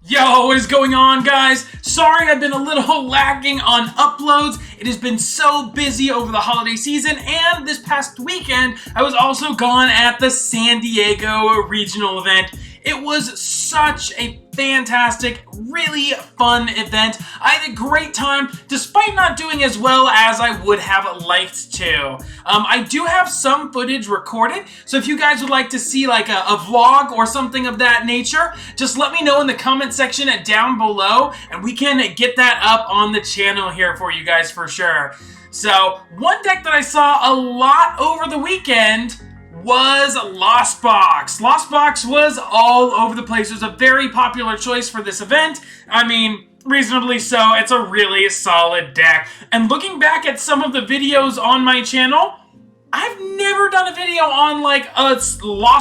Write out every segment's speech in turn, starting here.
Yo, what is going on, guys? Sorry I've been a little lacking on uploads. It has been so busy over the holiday season, and this past weekend, I was also gone at the San Diego regional event. It was such a fantastic, really fun event. I had a great time, despite not doing as well as I would have liked to. I do have some footage recorded, so if you guys would like to see like a vlog or something of that nature, just let me know in the comment section down below, and we can get that up on the channel here for you guys for sure. So, one deck that I saw a lot over the weekend was Lost Box. Lost Box was all over the place. It was a very popular choice for this event. I mean, reasonably so. It's a really solid deck. And looking back at some of the videos on my channel, I've never done a video on like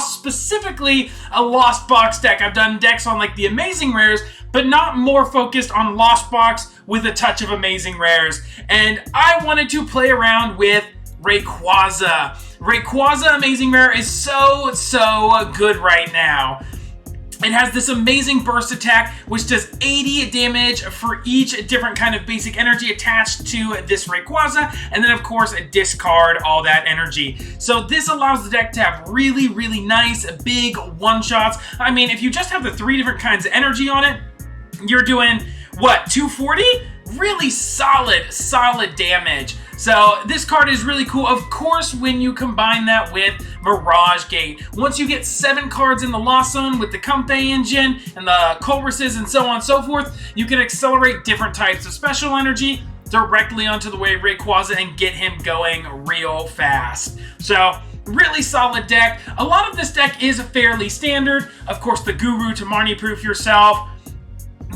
specifically a Lost Box deck. I've done decks on like the Amazing Rares, but not more focused on Lost Box with a touch of Amazing Rares. And I wanted to play around with Rayquaza. Rayquaza Amazing Rare is so good right now. It has this amazing burst attack, which does 80 damage for each different kind of basic energy attached to this Rayquaza, and then of course discard all that energy. So this allows the deck to have really nice big one-shots. I mean, if you just have the 3 different kinds of energy on it, you're doing, what, 240? Really solid damage. So this card is really cool, of course, when you combine that with Mirage Gate. Once you get 7 cards in the Lost Zone with the Comfey engine and the Colresses and so on and so forth, you can accelerate different types of special energy directly onto the way Rayquaza and get him going real fast. So, really solid deck. A lot of this deck is fairly standard. Of course, the Guru to Marnie-proof yourself.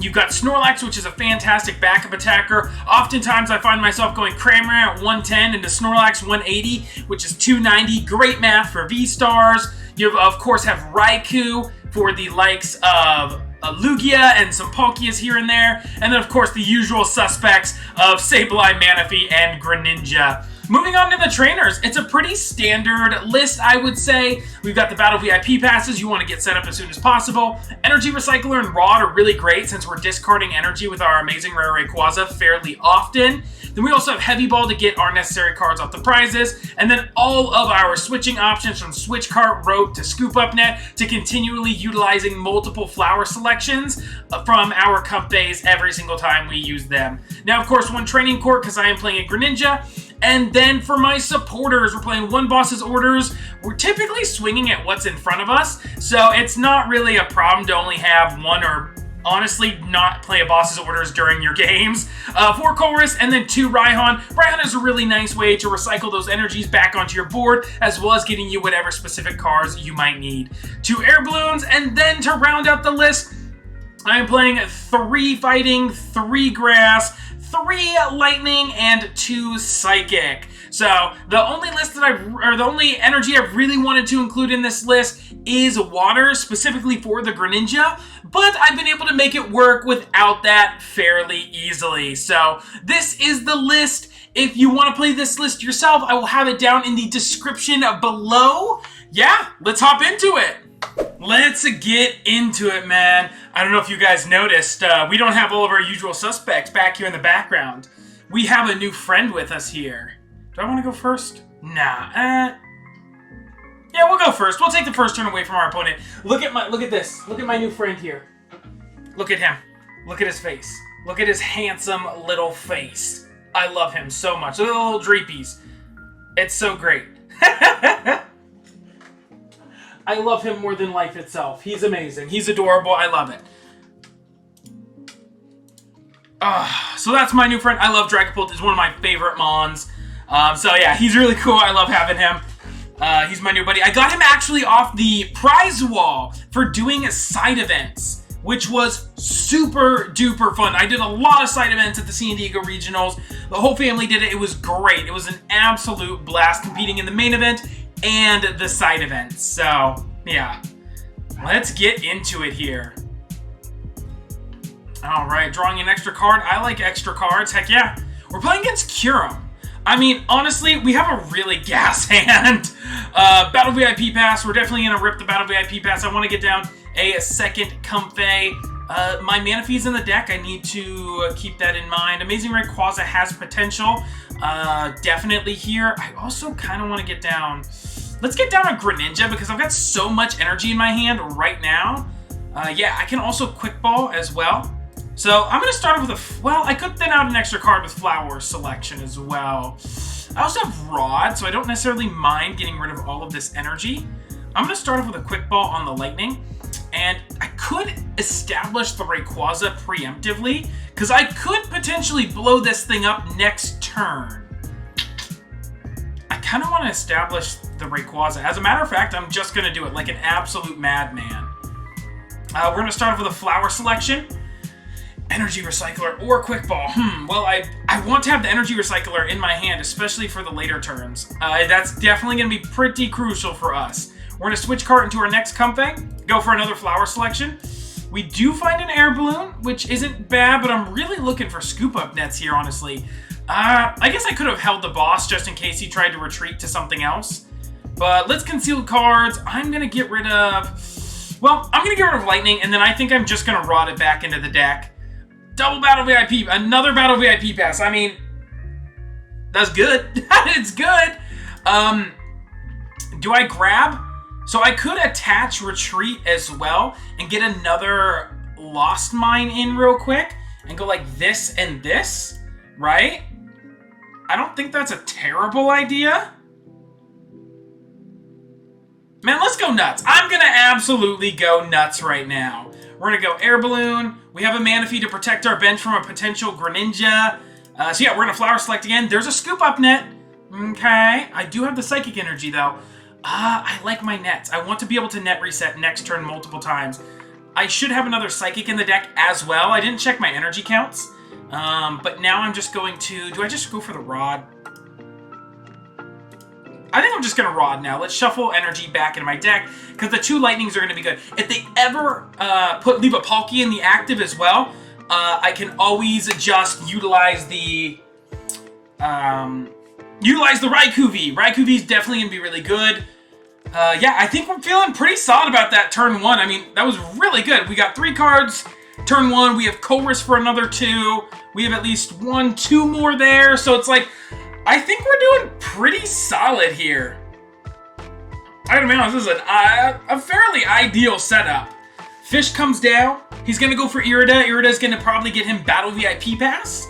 You've got Snorlax, which is a fantastic backup attacker. Oftentimes, I find myself going Cramorant 110 into Snorlax 180, which is 290. Great math for V-Stars. You, of course, have Raikou for the likes of Lugia and some Pokias here and there. And then, of course, the usual suspects of Sableye, Manaphy, and Greninja. Moving on to the trainers, it's a pretty standard list, I would say. We've got the Battle VIP passes you want to get set up as soon as possible. Energy Recycler and Rod are really great since we're discarding energy with our Amazing Rare Rayquaza fairly often. Then we also have Heavy Ball to get our necessary cards off the prizes. And then all of our switching options from Switch Cart, Rope, to Scoop Up Net to continually utilizing multiple flower selections from our Comfeys every single time we use them. Now, of course, one Training Court because I am playing a Greninja. And then for my supporters, we're playing one boss's orders. We're typically swinging at what's in front of us, so it's not really a problem to only have one or honestly not play a boss's orders during your games. 4 Colress and then 2 Raihan. Raihan is a really nice way to recycle those energies back onto your board, as well as getting you whatever specific cards you might need. 2 Air Balloons, and then to round out the list, I am playing 3 Fighting, 3 Grass, 3 Lightning, and 2 Psychic. So the only list that the only energy I really wanted to include in this list is Water, specifically for the Greninja, but I've been able to make it work without that fairly easily. So this is the list. If you want to play this list yourself, I will have it down in the description below. Yeah, let's hop into it. Let's get into it, man. I don't know if you guys noticed, we don't have all of our usual suspects back here in the background. We have a new friend with us here. Do I want to go first? Nah. Yeah, we'll go first. We'll take the first turn away from our opponent. Look at this. Look at my new friend here. Look at him. Look at his face. Look at his handsome little face. I love him so much. Look at the little dreepies. It's so great. I love him more than life itself. He's amazing. He's adorable. I love it. So that's my new friend. I love Dragapult. He's one of my favorite Mons. So yeah, he's really cool. I love having him. He's my new buddy. I got him actually off the prize wall for doing side events, which was super duper fun. I did a lot of side events at the San Diego Regionals. The whole family did it. It was great. It was an absolute blast competing in the main event and the side events. So, yeah. Let's get into it here. Alright, drawing an extra card. I like extra cards. Heck yeah. We're playing against Kyurem. I mean, honestly, we have a really gas hand. Battle VIP Pass. We're definitely going to rip the Battle VIP Pass. I want to get down a second Comfey. My Manaphy's in the deck. I need to keep that in mind. Amazing Rayquaza has potential. Definitely here. I also kind of want to get down... Let's get down a Greninja because I've got so much energy in my hand right now. Yeah, I can also Quick Ball as well. So I'm going to start off with a... Well, I could thin out an extra card with Flower Selection as well. I also have Rod, so I don't necessarily mind getting rid of all of this energy. I'm going to start off with a Quick Ball on the Lightning. And I could establish the Rayquaza preemptively, because I could potentially blow this thing up next turn. I kind of want to establish the Rayquaza. As a matter of fact, I'm just going to do it like an absolute madman. We're going to start off with a Flower Selection, Energy Recycler, or Quick Ball. Well, I want to have the Energy Recycler in my hand, especially for the later turns. That's definitely going to be pretty crucial for us. We're going to Switch Cart into our next Comfey, go for another Flower Selection. We do find an Air Balloon, which isn't bad, but I'm really looking for Scoop Up Nets here, honestly. I guess I could have held the boss just in case he tried to retreat to something else. But let's conceal cards. I'm going to get rid of... Well, I'm going to get rid of Lightning, and then I think I'm just going to rod it back into the deck. Double Battle VIP, another Battle VIP Pass. I mean, that's good. It's good. Do I grab... So I could attach Retreat as well and get another Lost Mine in real quick and go like this and this, right? I don't think that's a terrible idea. Man, let's go nuts. I'm going to absolutely go nuts right now. We're going to go Air Balloon. We have a Manaphy to protect our bench from a potential Greninja. So yeah, we're going to Flower Select again. There's a Scoop Up Net. Okay. I do have the Psychic Energy though. I like my nets. I want to be able to net reset next turn multiple times. I should have another Psychic in the deck as well. I didn't check my energy counts. But now I'm just going to... Do I just go for the Rod? I think I'm just going to Rod now. Let's shuffle energy back into my deck because the two Lightnings are going to be good. If they ever leave a Palkia in the active as well, I can always just utilize the... Utilize the Raikou V. Raikou V is definitely going to be really good. Yeah, I think we're feeling pretty solid about that turn one. I mean, that was really good. We got 3 cards. Turn one, we have Colress for another 2. We have at least 1, 2 more there. So it's like, I think we're doing pretty solid here. I gotta be honest, this is a fairly ideal setup. Fish comes down. He's going to go for Irida. Irida's going to probably get him Battle VIP Pass.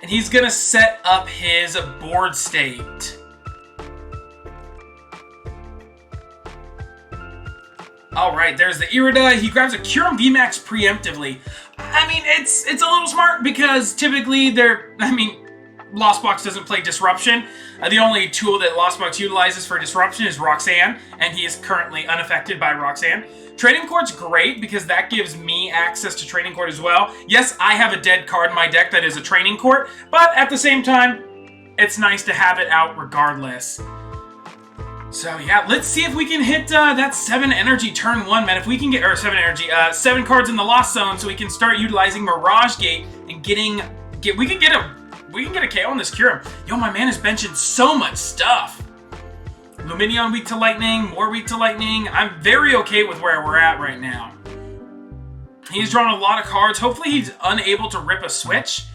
And he's going to set up his board state. Alright, there's the Irida. He grabs a Kyurem VMAX preemptively. I mean, it's a little smart because typically Lost Box doesn't play Disruption. The only tool that Lost Box utilizes for Disruption is Roxanne, and he is currently unaffected by Roxanne. Training Court's great because that gives me access to Training Court as well. Yes, I have a dead card in my deck that is a Training Court, but at the same time, it's nice to have it out regardless. So yeah, let's see if we can hit that 7 energy turn 1, man. If we can get, or 7 energy, 7 cards in the Lost Zone so we can start utilizing Mirage Gate and we can get a KO on this Kyurem. Yo, my man is benching so much stuff. Lumineon weak to Lightning, more weak to Lightning. I'm very okay with where we're at right now. He's drawn a lot of cards. Hopefully he's unable to rip a switch.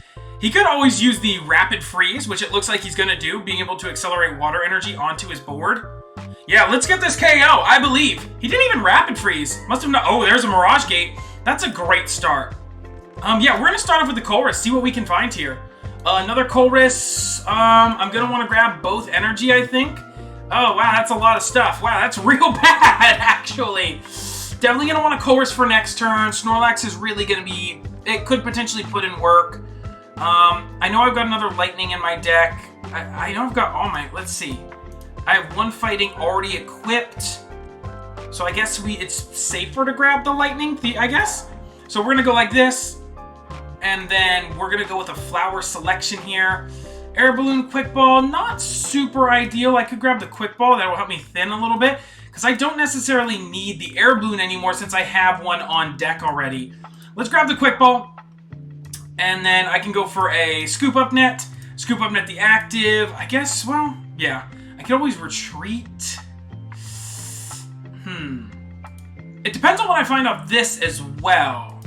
He could always use the Rapid Freeze, which it looks like he's going to do, being able to accelerate water energy onto his board. Yeah, let's get this KO, I believe. He didn't even Rapid Freeze. Must have not... Oh, there's a Mirage Gate. That's a great start. Yeah, we're going to start off with the Colress, see what we can find here. Another Colress. I'm going to want to grab both energy, I think. Oh, wow, that's a lot of stuff. Wow, that's real bad, actually. Definitely going to want a Colress for next turn. Snorlax is really going to be... It could potentially put in work. I know I've got another Lightning in my deck. I know I've got all my... Let's see. I have 1 fighting already equipped. So I guess it's safer to grab the Lightning, I guess. So we're going to go like this. And then we're going to go with a Flower Selection here. Air Balloon, Quick Ball, not super ideal. I could grab the Quick Ball. That will help me thin a little bit. Because I don't necessarily need the Air Balloon anymore since I have one on deck already. Let's grab the Quick Ball. And then I can go for a Scoop Up Net. Scoop Up Net the active. I guess, well, yeah. I can always retreat. It depends on what I find off this as well.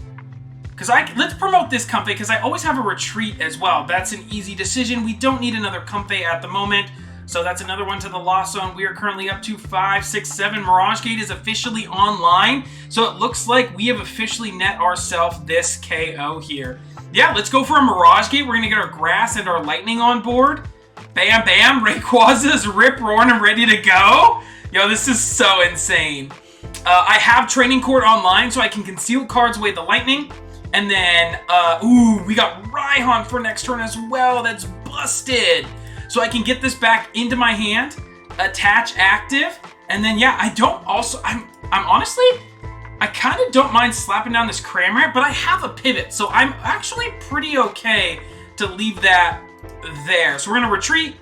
Because let's promote this Comfey, because I always have a retreat as well. That's an easy decision. We don't need another Comfey at the moment. So that's another one to the loss zone. We are currently up to 5, 6, 7. Mirage Gate is officially online. So it looks like we have officially net ourselves this KO here. Yeah, let's go for a Mirage Gate. We're going to get our Grass and our Lightning on board. Bam, bam. Rayquaza's rip-roaring and ready to go. Yo, this is so insane. I have Training Court online, so I can conceal cards away the Lightning. And then, ooh, we got Raihan for next turn as well. That's busted. So I can get this back into my hand, attach active, and then yeah, I'm honestly, I kind of don't mind slapping down this Cramorant, but I have a pivot, so I'm actually pretty okay to leave that there. So we're gonna retreat,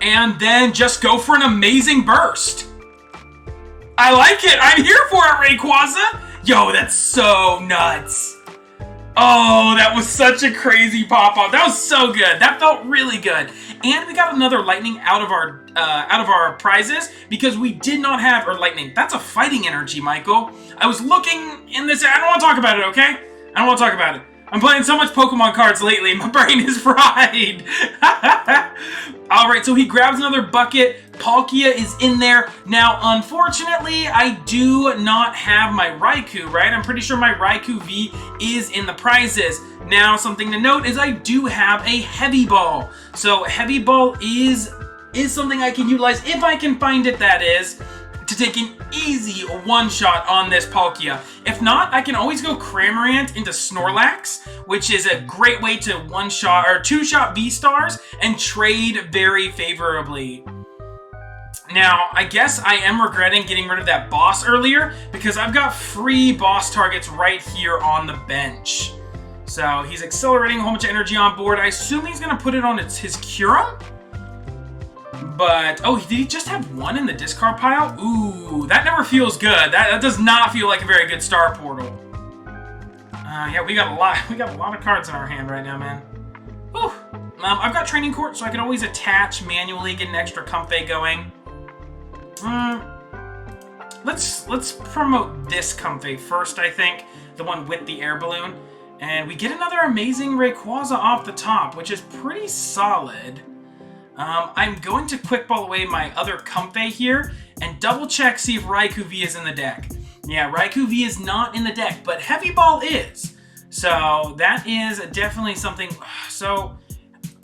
and then just go for an amazing burst. I like it, I'm here for it, Rayquaza. Yo, that's so nuts. Oh, that was such a crazy pop-up. That was so good. That felt really good. And we got another Lightning out of our prizes because we did not have, or Lightning. That's a fighting energy, Michael. I was looking in this. I don't want to talk about it, okay? I don't want to talk about it. I'm playing so much Pokemon cards lately. My brain is fried. All right, so he grabs another bucket. Palkia is in there. Now, unfortunately, I do not have my Raikou, right? I'm pretty sure my Raikou V is in the prizes. Now, something to note is I do have a Heavy Ball. So, Heavy Ball is something I can utilize, if I can find it, that is, to take an easy one-shot on this Palkia. If not, I can always go Cramorant into Snorlax, which is a great way to one-shot or two-shot V-Stars and trade very favorably. Now, I guess I am regretting getting rid of that boss earlier because I've got free boss targets right here on the bench. So he's accelerating a whole bunch of energy on board. I assume he's going to put it on his Kyurem. But, oh, did he just have one in the discard pile? Ooh, that never feels good. That does not feel like a very good star portal. Yeah, we got a lot of cards in our hand right now, man. Whew. I've got Training Court, so I can always attach manually, get an extra Comfey going. Let's promote this Comfey first, I think. The one with the Air Balloon. And we get another amazing Rayquaza off the top, which is pretty solid. I'm going to quick ball away my other Comfey here and double check, see if Raikou V is in the deck. Yeah, Raikou V is not in the deck, but Heavy Ball is. So that is definitely something. So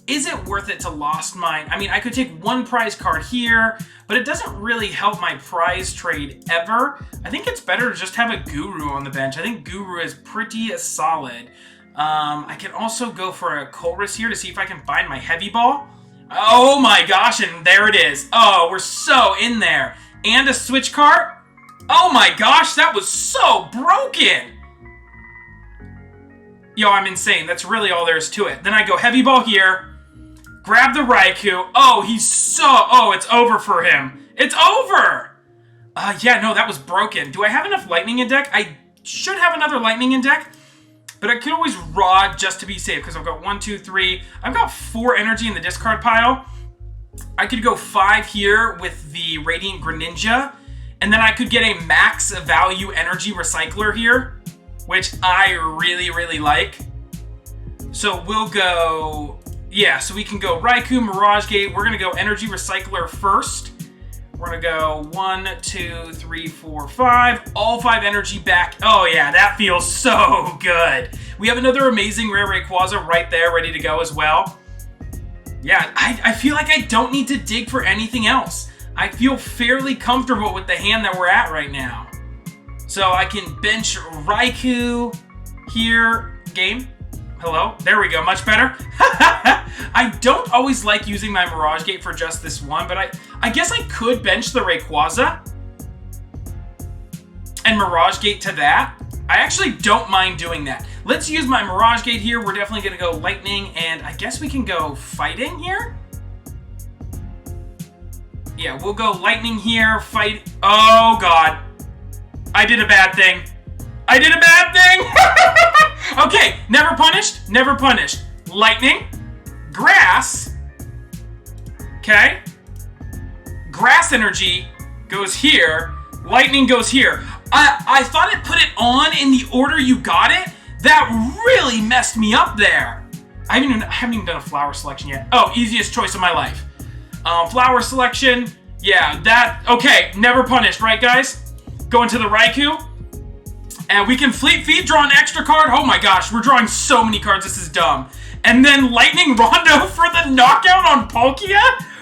is it worth it to Lost Mine? I mean, I could take one prize card here, but it doesn't really help my prize trade ever. I think it's better to just have a Guru on the bench. I think Guru is pretty solid. I can also go for a Colress here to see if I can find my Heavy Ball. Oh my gosh, and there it is. Oh, we're so in there. And a Switch Cart. Oh my gosh, that was so broken. Yo, I'm insane. That's really all there is to it. Then I go Heavy Ball here. Grab the Raikou. Oh, oh, it's over for him. It's over. Yeah, no, that was broken. Do I have enough Lightning in deck? I should have another Lightning in deck. But I could always Rod just to be safe, because I've got 1, 2, 3. I've got 4 energy in the discard pile. I could go 5 here with the Radiant Greninja. And then I could get a max value Energy Recycler here, which I really, really like. So we'll go, yeah, so we can go Raikou, Mirage Gate. We're going to go Energy Recycler first. We're going to go 1, 2, 3, 4, 5. All 5 energy back. Oh, yeah, that feels so good. We have another amazing rare Rayquaza right there, ready to go as well. Yeah, I feel like I don't need to dig for anything else. I feel fairly comfortable with the hand that we're at right now. So I can bench Raikou here. Game. Hello? There we go. Much better. I don't always like using my Mirage Gate for just this one, but I guess I could bench the Rayquaza and Mirage Gate to that. I actually don't mind doing that. Let's use my Mirage Gate here. We're definitely going to go Lightning, and I guess we can go Fighting here. Yeah, we'll go Lightning here, Fight. Oh, God. I did a bad thing. I did a bad thing! Okay, never punished, never punished. Lightning, Grass, okay? Grass Energy goes here, Lightning goes here. I thought it put it on in the order you got it. That really messed me up there. I haven't even done a flower selection yet. Oh, easiest choice of my life. Flower selection, yeah, that, okay, never punished, right guys? Going to the Raikou. And we can Fleet Feet, draw an extra card. Oh my gosh, we're drawing so many cards, this is dumb. And then Lightning Rondo for the knockout on Palkia?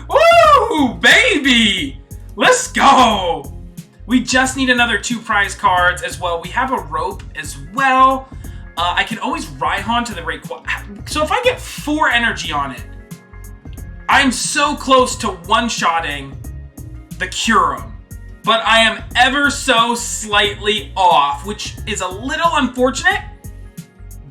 Woo, baby! Let's go! We just need another 2 prize cards as well. We have a rope as well. I can always Raihan to the Rayquaza. So if I get 4 energy on it, I'm so close to one-shotting the Kyurem. But I am ever so slightly off, which is a little unfortunate,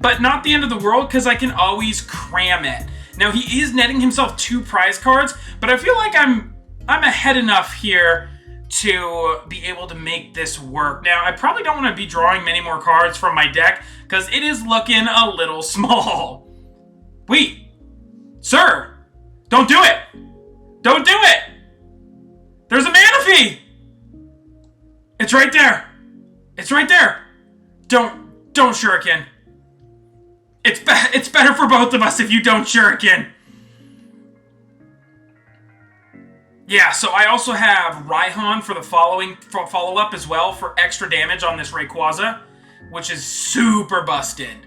but not the end of the world because I can always cram it. Now he is netting himself 2 prize cards, but I feel like I'm ahead enough here to be able to make this work. Now I probably don't want to be drawing many more cards from my deck because it is looking a little small. Wait, sir, don't do it. Don't do it. There's a Manaphy. It's right there. It's right there. Don't shuriken. It's better for both of us if you don't shuriken. Yeah, so I also have Raihan for the follow-up as well for extra damage on this Rayquaza, which is super busted.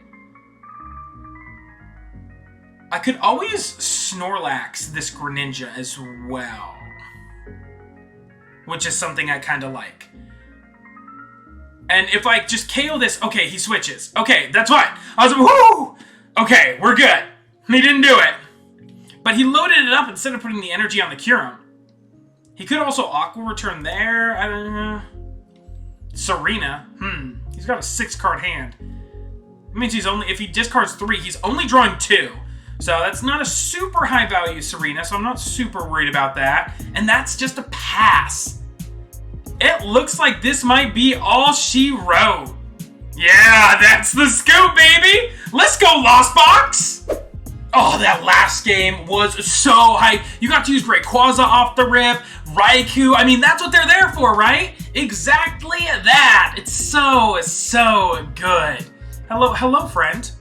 I could always Snorlax this Greninja as well, which is something I kind of like. And if I just KO this, okay, he switches. Okay, that's fine. I was like, whoo! Okay, we're good. He didn't do it. But he loaded it up instead of putting the energy on the Kyurem. He could also Aqua Return there. I don't know. Serena. He's got a 6-card hand. It means he's only, if he discards 3, he's only drawing 2. So that's not a super high value Serena, so I'm not super worried about that. And that's just a pass. It looks like this might be all she wrote. Yeah, that's the scoop, baby! Let's go, Lost Box! Oh, that last game was so hype. You got to use Rayquaza off the rip, Raikou. I mean, that's what they're there for, right? Exactly that. It's so good. Hello, friend.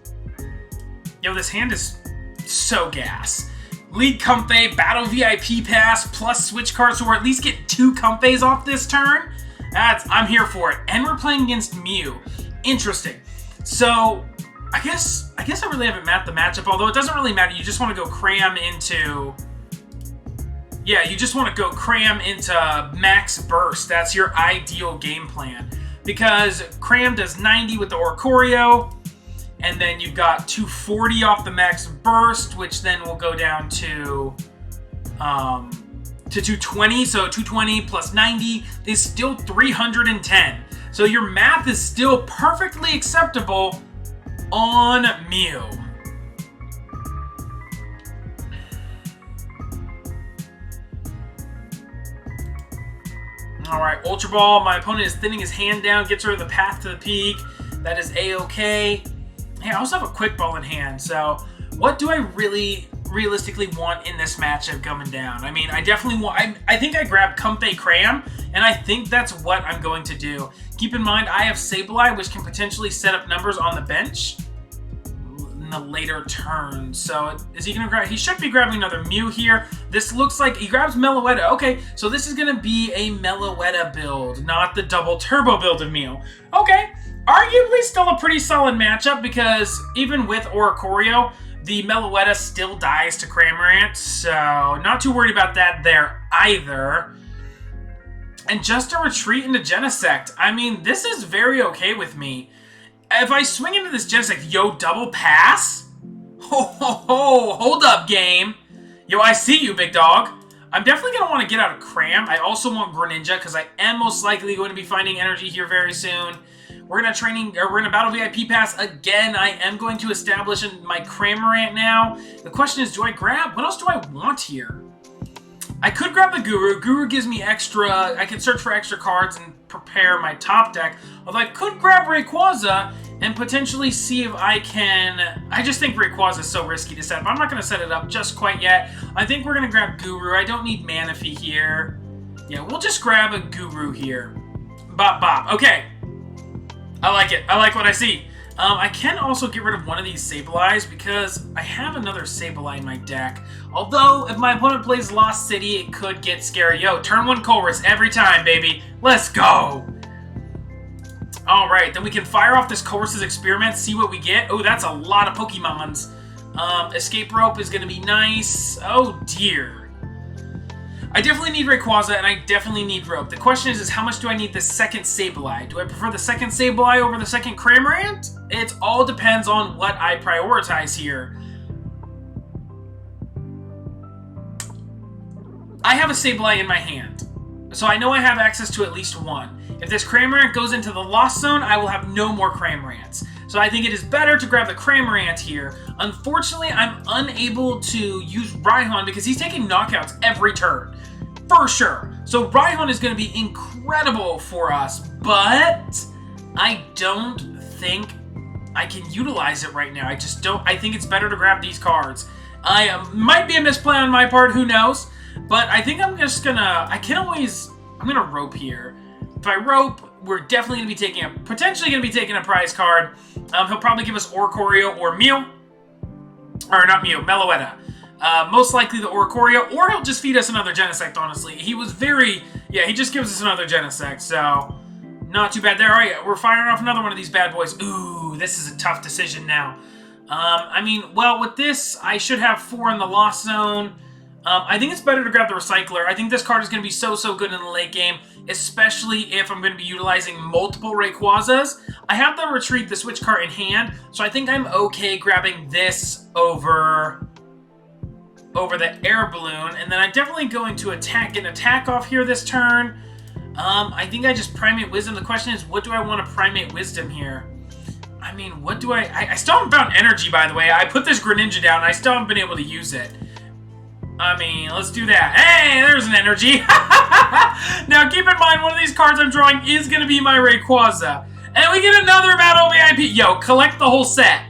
Yo, this hand is so gas. Lead Comfey, Battle VIP Pass, plus Switch Cart, so we're at least get 2 Comfeys off this turn. I'm here for it. And we're playing against Mew. Interesting. So, I guess I really haven't mapped the matchup, although it doesn't really matter. You just want to go cram into... Yeah, you just want to go cram into max burst. That's your ideal game plan. Because cram does 90 with the Oranguru, and then you've got 240 off the max burst, which then will go down to 220. So 220 plus 90 is still 310. So your math is still perfectly acceptable on Mew. Alright, Ultra Ball. My opponent is thinning his hand down, gets her the path to the peak. That is A-okay. Hey, I also have a Quick Ball in hand, so what do I realistically want in this matchup coming down? I mean, I definitely want... I think I grabbed Comfey Cram, and I think that's what I'm going to do. Keep in mind, I have Sableye, which can potentially set up numbers on the bench in the later turns. So, is he going to grab... He should be grabbing another Mew here. This looks like... He grabs Meloetta. Okay, so this is going to be a Meloetta build, not the double turbo build of Mew. Okay. Arguably still a pretty solid matchup because even with Oranguru, the Meloetta still dies to Cramorant, so not too worried about that there either. And just a retreat into Genesect. I mean, this is very okay with me. If I swing into this Genesect, yo, double pass? Ho, ho, ho, hold up, game. Yo, I see you, big dog. I'm definitely going to want to get out of Cram. I also want Greninja because I am most likely going to be finding energy here very soon. We're gonna Battle VIP Pass again. I am going to establish my Cramorant now. The question is, do I grab? What else do I want here? I could grab the Guru. Guru gives me extra. I can search for extra cards and prepare my top deck. Although I could grab Rayquaza and potentially see if I can. I just think Rayquaza is so risky to set up. I'm not going to set it up just quite yet. I think we're going to grab Guru. I don't need Manaphy here. Yeah, we'll just grab a Guru here. Bop, bop. Okay. I like it. I like what I see. I can also get rid of one of these Sableyes because I have another Sableye in my deck. Although, if my opponent plays Lost City, it could get scary. Yo, turn 1 Colress every time, baby. Let's go! Alright, then we can fire off this Colress's experiment, see what we get. Oh, that's a lot of Pokemons. Escape Rope is going to be nice. Oh, dear. I definitely need Rayquaza, and I definitely need Rope. The question is how much do I need the second Sableye? Do I prefer the second Sableye over the second Cramorant? It all depends on what I prioritize here. I have a Sableye in my hand, so I know I have access to at least one. If this Cramorant goes into the Lost Zone, I will have no more Cramorants. So I think it is better to grab the Cramorant here. Unfortunately, I'm unable to use Raihan because he's taking knockouts every turn. For sure. So Raihan is going to be incredible for us, but I don't think I can utilize it right now. I just don't. I think it's better to grab these cards. Might be a misplay on my part, who knows? But I think I'm just gonna, I'm gonna Rope here. If I Rope, we're definitely gonna be potentially gonna be taking a prize card. He'll probably give us Oricorio or Mew. Or not Mew, Meloetta. Most likely the Oricorio, or he'll just feed us another Genesect, honestly. He was he just gives us another Genesect, so not too bad there. All right, we're firing off another one of these bad boys. Ooh, this is a tough decision now. I mean, well, with this, I should have 4 in the Lost Zone. I think it's better to grab the Recycler. I think this card is going to be so good in the late game, especially if I'm going to be utilizing multiple Rayquazas. I have the Retreat, the Switch Cart in hand, so I think I'm okay grabbing this over the Air Balloon, and then I'm definitely going to get an attack off here this turn. I think I just Primate Wisdom. The question is, what do I want to Primate Wisdom here? I mean, what do I still haven't found energy, by the way. I put this Greninja down, and I still haven't been able to use it. I mean, let's do that. Hey, there's an energy. Now, keep in mind, one of these cards I'm drawing is going to be my Rayquaza. And we get another Battle VIP. Yo, collect the whole set.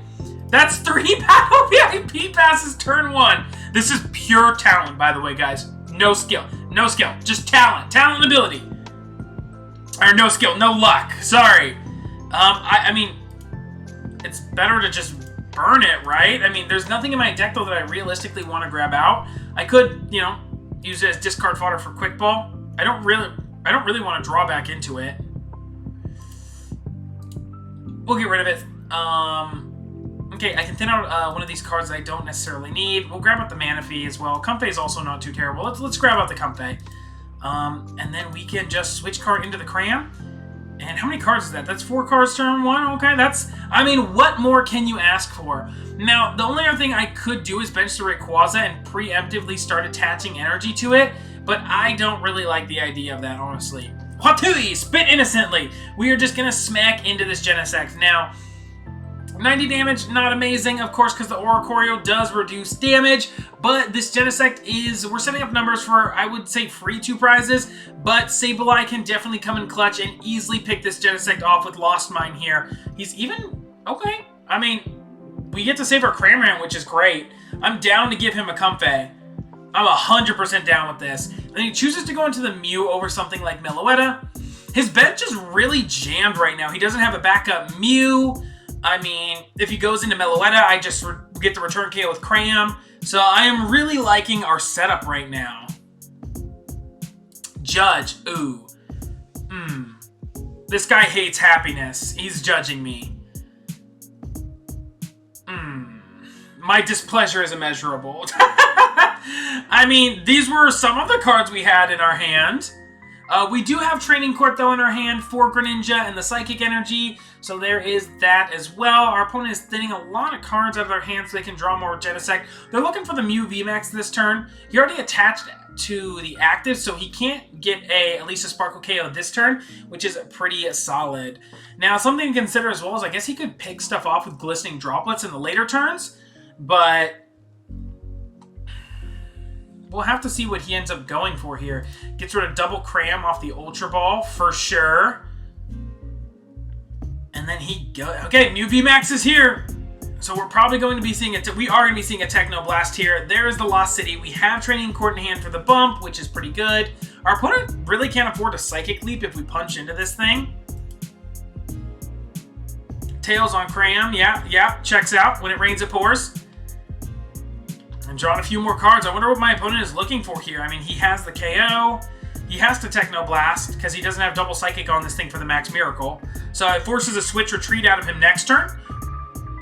That's 3 Battle VIP passes turn 1. This is pure talent, by the way, guys. No skill. No skill. Just talent. Talent and ability. Or no skill. No luck. Sorry. I mean, it's better to just burn it, right? I mean, there's nothing in my deck, though, that I realistically want to grab out. I could, you know, use it as discard fodder for Quick Ball. I don't really want to draw back into it. We'll get rid of it. Okay, I can thin out one of these cards that I don't necessarily need. We'll grab out the Manaphy as well. Comfey is also not too terrible. Let's grab out the Comfey. And then we can just switch card into the Cram. And how many cards is that? That's 4 cards turn 1? Okay, I mean, what more can you ask for? Now, the only other thing I could do is bench the Rayquaza and preemptively start attaching energy to it, but I don't really like the idea of that, honestly. Hatui, spit innocently! We are just gonna smack into this Genesect. Now, 90 damage, not amazing, of course, because the Oricorio does reduce damage, but this Genesect we're setting up numbers for, I would say, free 2 prizes, but Sableye can definitely come in clutch and easily pick this Genesect off with Lost Mine here. He's even, okay, I mean, we get to save our Cramorant, which is great. I'm down to give him a Comfey. I'm 100% down with this. And he chooses to go into the Mew over something like Meloetta. His bench is really jammed right now. He doesn't have a backup Mew. I mean, if he goes into Meloetta, I just get the return KO with Cram. So I am really liking our setup right now. Judge. Ooh. This guy hates happiness. He's judging me. My displeasure is immeasurable. I mean, these were some of the cards we had in our hand. We do have Training Court, though, in our hand for Greninja and the Psychic Energy, so there is that as well. Our opponent is thinning a lot of cards out of their hands so they can draw more Genesect. They're looking for the Mew VMAX this turn. He already attached to the active, so he can't get at least a Sparkle KO this turn, which is pretty solid. Now, something to consider as well is I guess he could pick stuff off with Glistening Droplets in the later turns, but we'll have to see what he ends up going for here. Gets rid of double Cram off the Ultra Ball for sure. And then he goes. Okay, Mew VMAX is here. So we're probably going to be seeing we are going to be seeing a Techno Blast here. There is the Lost City. We have Training Court in hand for the bump, which is pretty good. Our opponent really can't afford a Psychic Leap if we punch into this thing. Tails on Cram. Yeah, checks out. When it rains, it pours. I'm drawing a few more cards. I wonder what my opponent is looking for here. I mean, he has the KO. He has to Techno Blast because he doesn't have double Psychic on this thing for the Max Miracle. So it forces a Switch Retreat out of him next turn.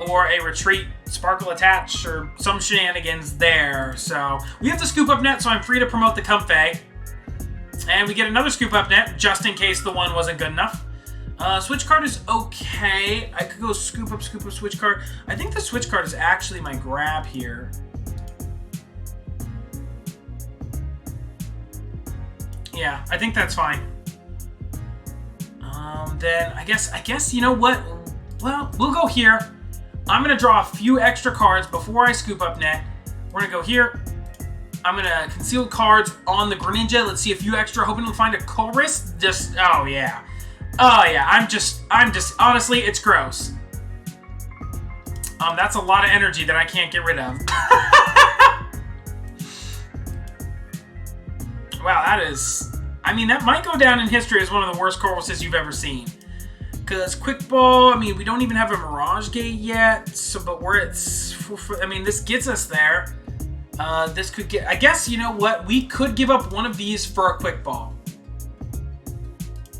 Or a Retreat Sparkle Attach or some shenanigans there. So we have the Scoop Up Net, so I'm free to promote the Comfey. And we get another Scoop Up Net just in case the one wasn't good enough. Switch Card is okay. I could go Scoop Up, Switch Card. I think the Switch Card is actually my grab here. Yeah, I think that's fine. Then I guess you know what? Well, we'll go here. I'm gonna draw a few extra cards before I Scoop Up Net. We're gonna go here. I'm gonna conceal cards on the Greninja. Let's see a few extra, hoping to find a Colress. Oh yeah. I'm just honestly, it's gross. That's a lot of energy that I can't get rid of. Wow, that might go down in history as one of the worst Colresses you've ever seen. Because Quick Ball, I mean, we don't even have a Mirage Gate yet, but this gets us there. This could get, I guess, you know what? We could give up one of these for a Quick Ball.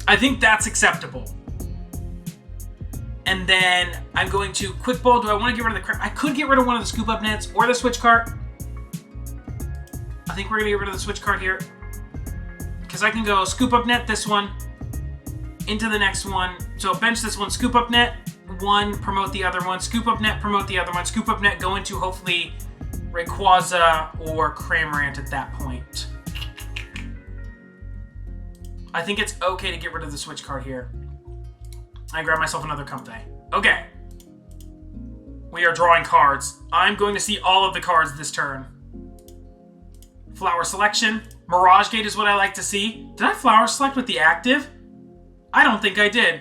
I think that's acceptable. And then I'm going to Quick Ball. Do I want to get rid of the... I could get rid of one of the Scoop Up Nets or the Switch Cart. I think we're going to get rid of the Switch Cart here. Because I can go Scoop Up Net this one into the next one. So bench this one, Scoop Up Net, one, promote the other one, Scoop Up Net, promote the other one, Scoop Up Net, go into hopefully Rayquaza or Cramorant at that point. I think it's okay to get rid of the Switch Card here. I grab myself another Comfey. Okay. We are drawing cards. I'm going to see all of the cards this turn. Flower Selection. Mirage Gate is what I like to see. Did I Flower Select with the active? I don't think I did.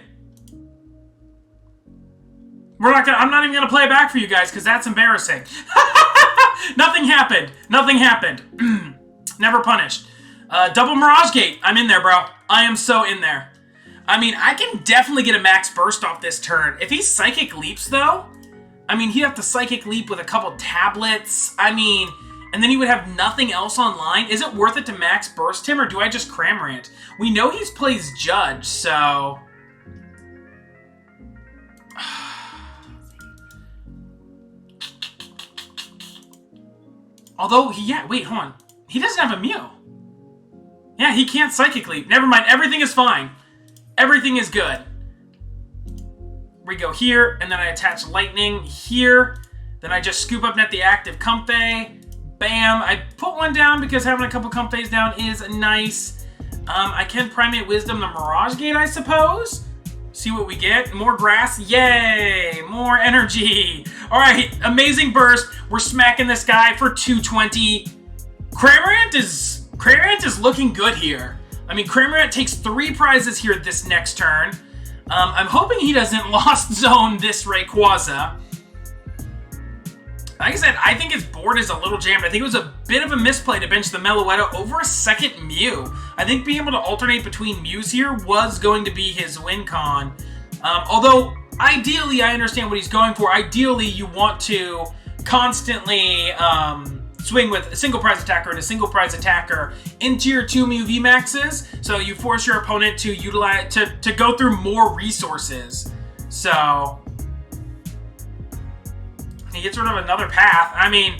I'm not even going to play it back for you guys because that's embarrassing. Nothing happened. Nothing happened. Never punished. Double Mirage Gate. I'm in there, bro. I am so in there. I mean, I can definitely get a max burst off this turn. If he Psychic Leaps, though, I mean, he'd have to Psychic Leap with a couple tablets. I mean, and then he would have nothing else online. Is it worth it to max burst him, or do I just Cramorant? We know he plays Judge, so... Although, wait, hold on. He doesn't have a Mew. Yeah, he can't Psychic Leap. Never mind, everything is fine. Everything is good. We go here, and then I attach Lightning here. Then I just Scoop Up Net the active Comfey. Bam. I put one down because having a couple Comfeys down is nice. I can Primate Wisdom the Mirage Gate, I suppose. See what we get. More grass. Yay! More energy. All right, amazing burst. We're smacking this guy for 220. Cramorant is looking good here. I mean, Cramorant takes 3 prizes here this next turn. I'm hoping he doesn't Lost Zone this Rayquaza. Like I said, I think his board is a little jammed. I think it was a bit of a misplay to bench the Meloetta over a second Mew. I think being able to alternate between Mews here was going to be his win con. Although, ideally, I understand what he's going for. Ideally, you want to constantly swing with a single prize attacker and a single prize attacker into your 2 Mew VMAXs, so you force your opponent to utilize to go through more resources. So he gets rid of another Path. I mean,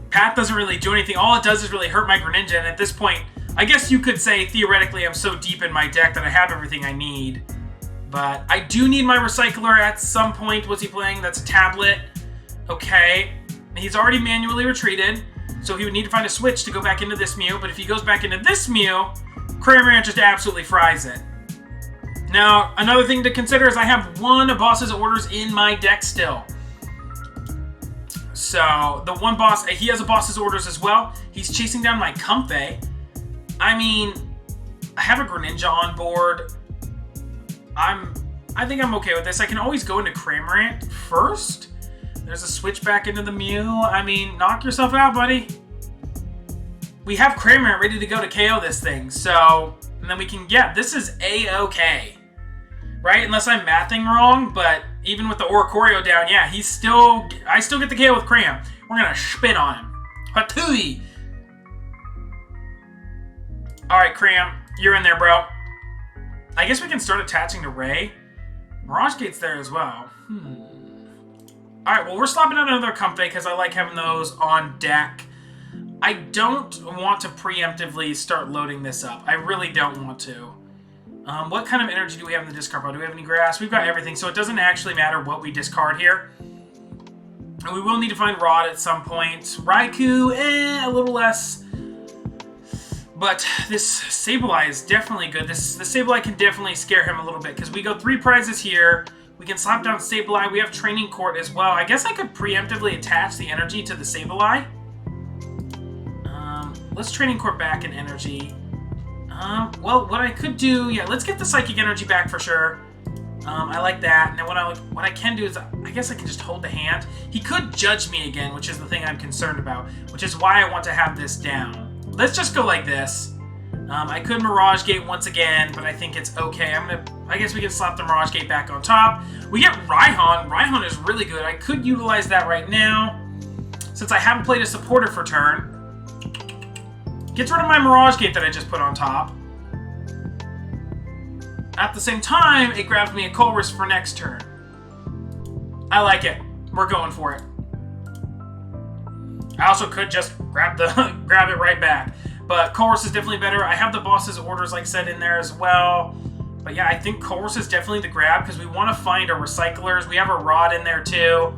Path doesn't really do anything. All it does is really hurt my Greninja, and at this point, I guess you could say, theoretically, I'm so deep in my deck that I have everything I need. But I do need my Recycler at some point. What's he playing? That's a tablet. Okay. He's already manually retreated, so he would need to find a switch to go back into this Mew. But if he goes back into this Mew, Cramorant just absolutely fries it. Now, another thing to consider is I have one of Boss's orders in my deck still. So, the one boss, he has a Boss's orders as well. He's chasing down my Comfey. I mean, I have a Greninja on board. I think I'm okay with this. I can always go into Cramorant first. There's a switch back into the Mew. I mean, knock yourself out, buddy. We have Cramorant ready to go to KO this thing. So, and then we can, yeah, this is A-okay. Right? Unless I'm mathing wrong, but even with the Oranguru down, yeah, I still get the KO with Cram. We're going to spit on him. Hatui! Alright, Cram, you're in there, bro. I guess we can start attaching to Ray. Mirage Gate's there as well. Alright, well, we're swapping out another Comfey because I like having those on deck. I don't want to preemptively start loading this up. I really don't want to. What kind of energy do we have in the discard pile? Do we have any grass? We've got everything, so it doesn't actually matter what we discard here. And we will need to find Rod at some point. Raikou, a little less. But this Sableye is definitely good. This Sableye can definitely scare him a little bit because we go 3 prizes here. We can slap down Sableye. We have Training Court as well. I guess I could preemptively attach the energy to the Sableye. Let's Training Court back in energy. Well, what I could do, yeah, let's get the Psychic Energy back for sure. I like that. And then what I can do is, I guess I can just hold the hand. He could judge me again, which is the thing I'm concerned about, which is why I want to have this down. Let's just go like this. I could Mirage Gate once again, but I think it's okay. I guess we can slap the Mirage Gate back on top. We get Raihan. Raihan is really good. I could utilize that right now, since I haven't played a supporter for turn. Gets rid of my Mirage Gate that I just put on top. At the same time, it grabs me a Colress for next turn. I like it. We're going for it. I also could just grab it right back. But Colress is definitely better. I have the boss's orders, like I said, in there as well. But yeah, I think Colress is definitely the grab because we want to find our recyclers. We have a Rod in there too.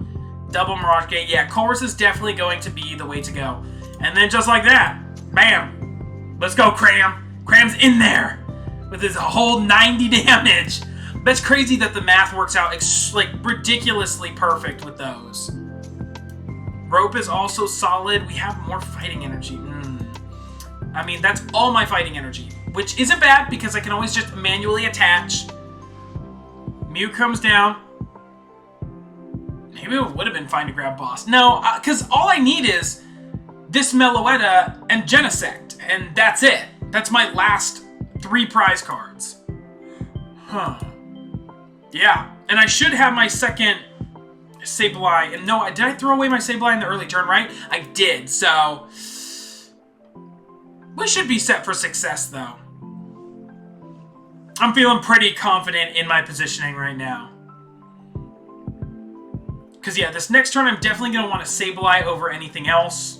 Double Mirage Gate. Yeah, Colress is definitely going to be the way to go. And then just like that, bam. Let's go, Cram. Cram's in there with his whole 90 damage. That's crazy that the math works out like ridiculously perfect with those. Rope is also solid. We have more fighting energy. I mean, that's all my fighting energy, which isn't bad because I can always just manually attach. Mew comes down. Maybe it would have been fine to grab Boss. No, because all I need is this Meloetta and Genesect, and that's it. That's my last 3 prize cards. Huh. Yeah, and I should have my second Sableye. And no, did I throw away my Sableye in the early turn, right? I did, so we should be set for success, though. I'm feeling pretty confident in my positioning right now. Because, yeah, this next turn, I'm definitely going to want a Sableye over anything else.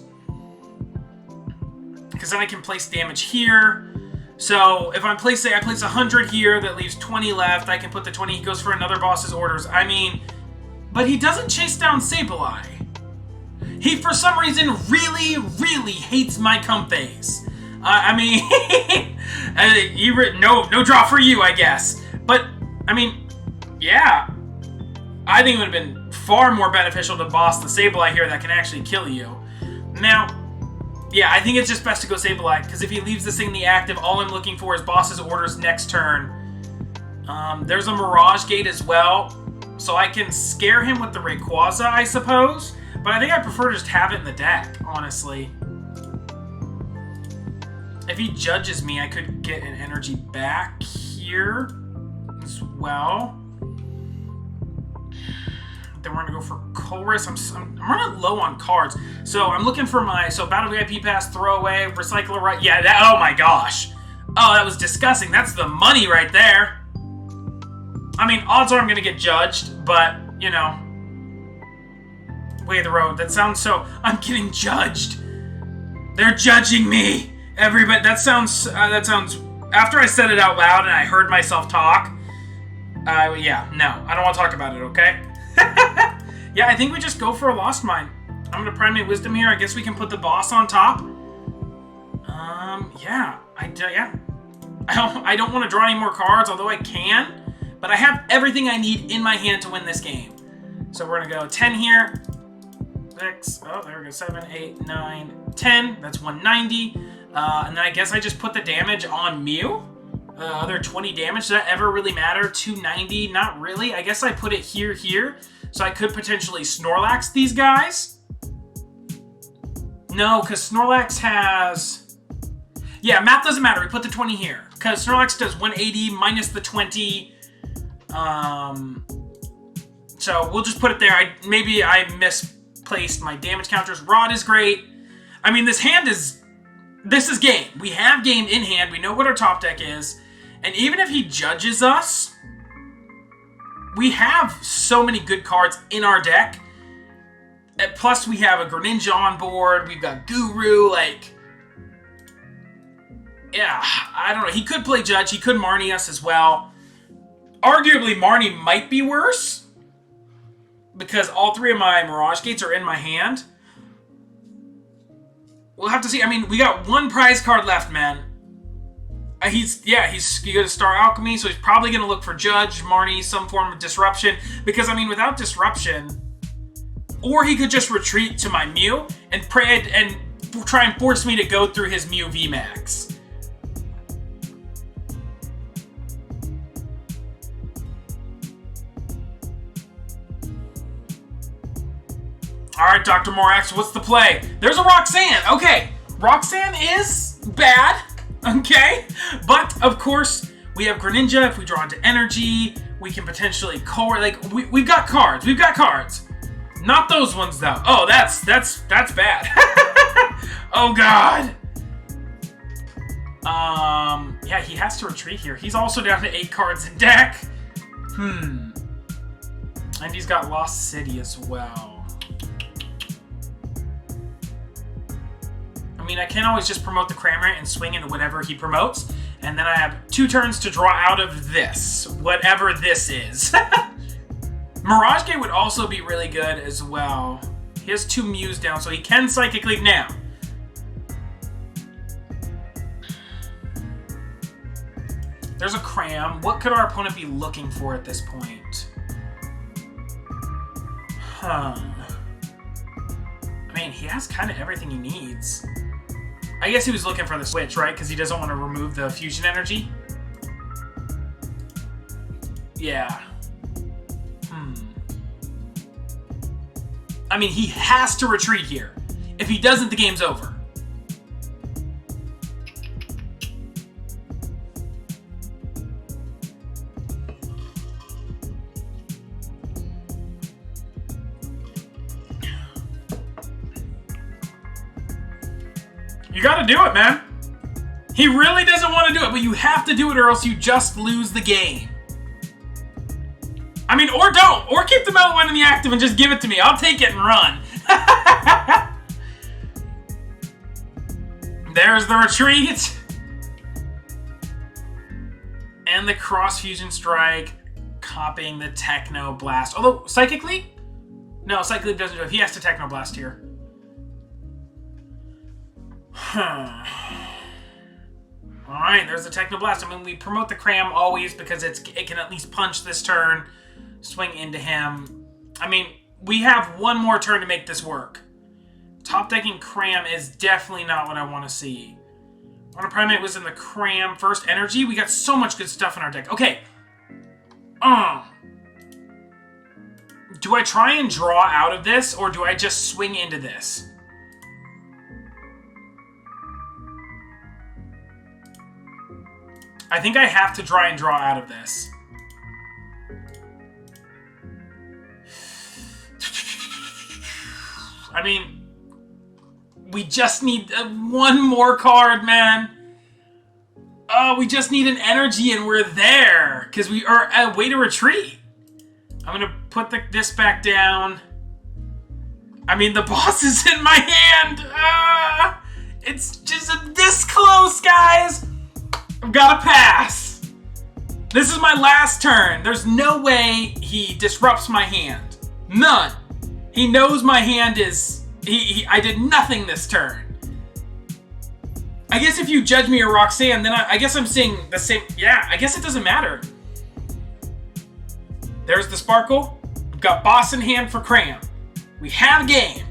Because then I can place damage here. So, if I place 100 here, that leaves 20 left. I can put the 20, he goes for another boss's orders. I mean, but he doesn't chase down Sableye. He, for some reason, really, really hates my Comfeys. I mean, no draw for you, I guess. But, I mean, yeah. I think it would have been far more beneficial to boss the Sableye here that can actually kill you. Now, yeah, I think it's just best to go Sableye, because if he leaves this thing in the active, all I'm looking for is boss's orders next turn. There's a Mirage Gate as well, so I can scare him with the Rayquaza, I suppose. But I think I prefer to just have it in the deck, honestly. If he judges me, I could get an energy back here as well. Then we're going to go for Colress. I'm running low on cards. So I'm looking for my Battle VIP Pass, Throwaway, Recycler, right? Yeah, oh my gosh. Oh, that was disgusting. That's the money right there. I mean, odds are I'm going to get judged, but, you know. Way of the road. That sounds so... I'm getting judged. They're judging me. Everybody, that sounds, after I said it out loud and I heard myself talk, yeah, no, I don't want to talk about it, okay? Yeah, I think we just go for a Lost Mine. I'm going to Prime my Wisdom here. I guess we can put the boss on top. Yeah, I don't want to draw any more cards, although I can, but I have everything I need in my hand to win this game. So we're going to go 10 here, 6, oh, there we go, 7, 8, 9, 10, that's 190. And then I guess I just put the damage on Mew. Other 20 damage. Does that ever really matter? 290? Not really. I guess I put it here. So I could potentially Snorlax these guys. No, because Snorlax has... Yeah, math doesn't matter. We put the 20 here. Because Snorlax does 180 minus the 20. So So we'll just put it there. Maybe I misplaced my damage counters. Rod is great. I mean, this is game. We have game in hand. We know what our top deck is. And even if he judges us, we have so many good cards in our deck. Plus, we have a Greninja on board. We've got Guru. Like, yeah, I don't know. He could play Judge. He could Marnie us as well. Arguably, Marnie might be worse because all three of my Mirage Gates are in my hand. We'll have to see. I mean, we got one prize card left, man. He's going to Star Alchemy, so he's probably going to look for Judge, Marnie, some form of disruption. Because, I mean, without disruption, or he could just retreat to my Mew and try and force me to go through his Mew VMAX. Alright, Dr. Morax, what's the play? There's a Roxanne. Okay, Roxanne is bad. Okay, but of course we have Greninja. If we draw into energy, we can potentially we've got cards. We've got cards. Not those ones though. Oh, that's bad. Oh God. Yeah, he has to retreat here. He's also down to 8 cards in deck. And he's got Lost City as well. I mean, I can always just promote the Cramorant and swing into whatever he promotes. And then I have 2 turns to draw out of this, whatever this is. Mirage Gate would also be really good as well. He has 2 Mews down, so he can Psychic Leap now. There's a Cram. What could our opponent be looking for at this point? I mean, he has kind of everything he needs. I guess he was looking for the Switch, right? Because he doesn't want to remove the Fusion Energy. Yeah. I mean, he has to retreat here. If he doesn't, the game's over. You gotta do it, man. He really doesn't want to do it, but you have to do it or else you just lose the game. I mean, or don't. Or keep the Metal Wind in the active and just give it to me. I'll take it and run. There's the retreat. And the Cross Fusion Strike, copying the Techno Blast. Although, Psychic Leap? No, Psychic Leap doesn't do it. He has to Techno Blast here. Alright, there's the Techno Blast. I mean, we promote the Cram always because it can at least punch this turn, swing into him. I mean, we have one more turn to make this work. Top decking Cram is definitely not what I want to see. Water Primate was in the Cram. First Energy. We got so much good stuff in our deck. Okay. Do I try and draw out of this, or do I just swing into this? I think I have to try and draw out of this. I mean, we just need one more card, man. We just need an energy and we're there. Because we are a way to retreat. I'm going to put this back down. I mean, the boss is in my hand. It's just this close, guys. I've got to pass. This is my last turn. There's no way he disrupts my hand. None. He knows my hand is... I did nothing this turn. I guess if you judge me a Roxanne, then I guess I'm seeing the same... Yeah, I guess it doesn't matter. There's the Sparkle. We've got boss in hand for Cram. We have a game.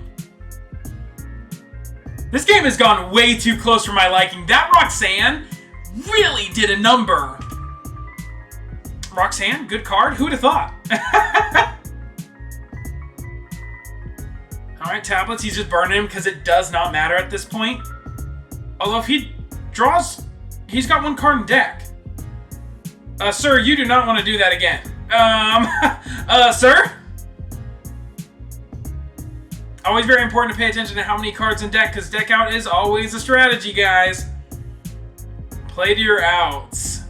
This game has gone way too close for my liking. That Roxanne really did a number. Roxanne, good card. Who'd have thought? Alright, tablets. He's just burning him because it does not matter at this point. Although if he draws... He's got one card in deck. Sir, you do not want to do that again. Sir? Always very important to pay attention to how many cards in deck, because deck out is always a strategy, guys. Play to your outs.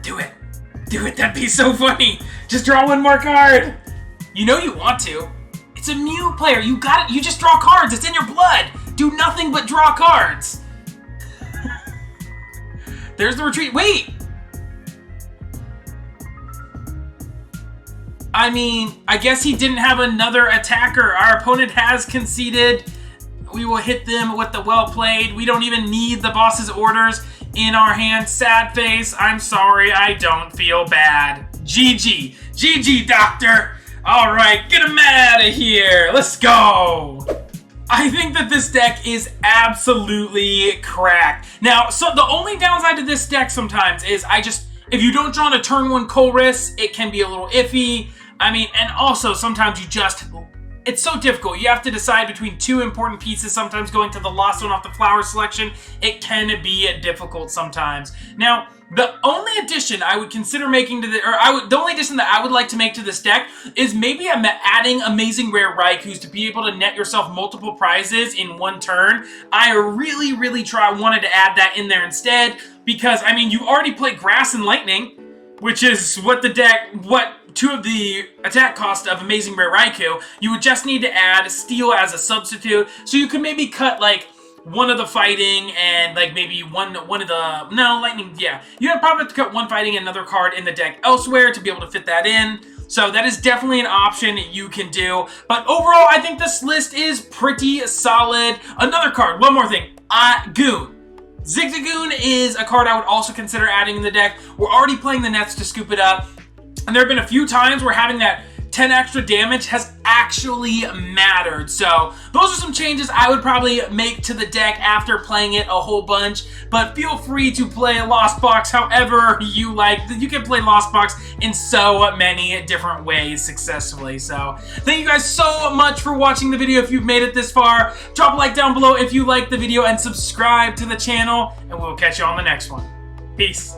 Do it. Do it. That'd be so funny. Just draw one more card. You know you want to. It's a Mew player. You got it. You just draw cards. It's in your blood. Do nothing but draw cards. There's the retreat. Wait. I mean, I guess he didn't have another attacker. Our opponent has conceded. We will hit them with the well played. We don't even need the boss's orders in our hand. Sad face. I'm sorry. I don't feel bad. GG. GG, doctor. All right, get him out of here. Let's go. I think that this deck is absolutely cracked. Now, so the only downside to this deck sometimes is if you don't draw on a turn 1 Colress, it can be a little iffy. I mean, and also sometimes it's so difficult. You have to decide between two important pieces, sometimes going to the last one off the flower selection. It can be difficult sometimes. Now, the only addition I would consider making to the only addition that I would like to make to this deck is maybe adding amazing rare Raikous to be able to net yourself multiple prizes in one turn. I really wanted to add that in there instead, because I mean, you already play Grass and Lightning, which is what two of the attack cost of Amazing Rare Raikou. You would just need to add Steel as a substitute, so you could maybe cut like one of the fighting and like maybe one of the lightning. Yeah, you would probably have to cut one fighting and another card in the deck elsewhere to be able to fit that in. So that is definitely an option you can do. But overall, I think this list is pretty solid. Another card, one more thing, Goon. Zigzagoon is a card I would also consider adding in the deck. We're already playing the Nets to scoop it up, and there have been a few times where having that 10 extra damage has actually mattered. So those are some changes I would probably make to the deck after playing it a whole bunch. But feel free to play Lost Box however you like. You can play Lost Box in so many different ways successfully. So thank you guys so much for watching the video. If you've made it this far, drop a like down below if you liked the video and subscribe to the channel, and we'll catch you on the next one. Peace.